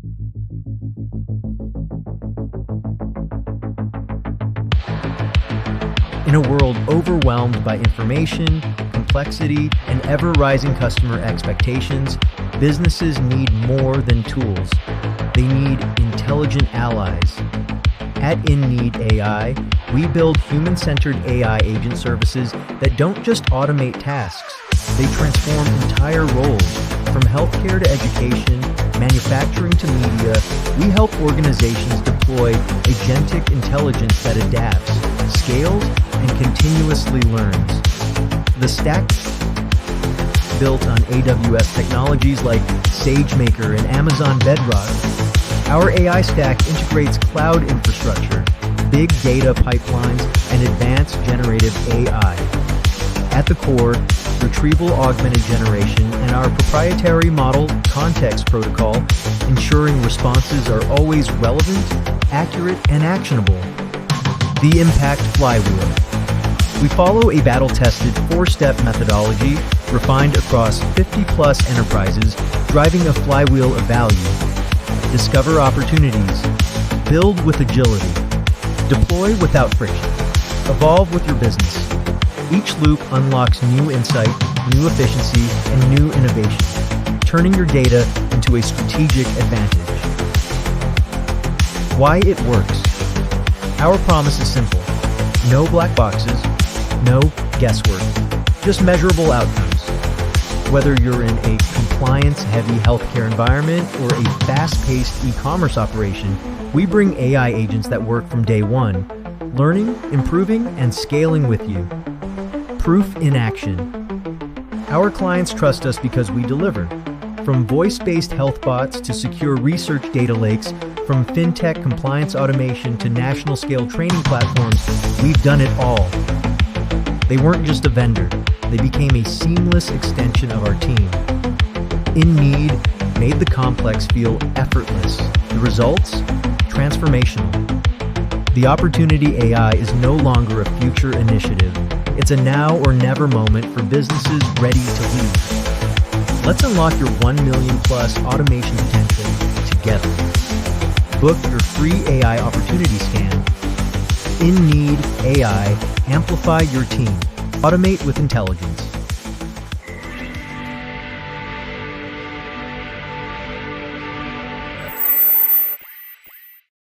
In a world overwhelmed by information, complexity, and ever-rising customer expectations, businesses need more than tools. They need intelligent allies. At InNeed.ai, we build human-centered AI agent services that don't just automate tasks. They transform entire roles. From healthcare to education, manufacturing to media, we help organizations deploy agentic intelligence that adapts, scales, and continuously learns. The stack built on AWS technologies like SageMaker and Amazon Bedrock. Our AI stack integrates cloud infrastructure, big data pipelines, and advanced generative AI. At the core, Retrieval-Augmented Generation and our proprietary model context protocol, ensuring responses are always relevant, accurate, and actionable. The Impact Flywheel. We follow a battle-tested 4-step methodology refined across 50-plus enterprises, driving a flywheel of value. Discover opportunities. Build with agility. Deploy without friction. Evolve with your business. Each loop unlocks new insight, new efficiency, and new innovation, turning your data into a strategic advantage. Why it works. Our promise is simple. No black boxes, no guesswork, just measurable outcomes. Whether you're in a compliance-heavy healthcare environment or a fast-paced e-commerce operation, we bring AI agents that work from day one, learning, improving, and scaling with you. Proof in action. Our clients trust us because we deliver. From voice-based health bots to secure research data lakes, from fintech compliance automation to national-scale training platforms, we've done it all. They weren't just a vendor. They became a seamless extension of our team. InNeed made the complex feel effortless. The results? Transformational. The Opportunity AI is no longer a future initiative. It's a now or never moment for businesses ready to lead. Let's unlock your 1 million plus automation potential together. Book your free AI opportunity scan. InNeed.ai, amplify your team. Automate with intelligence.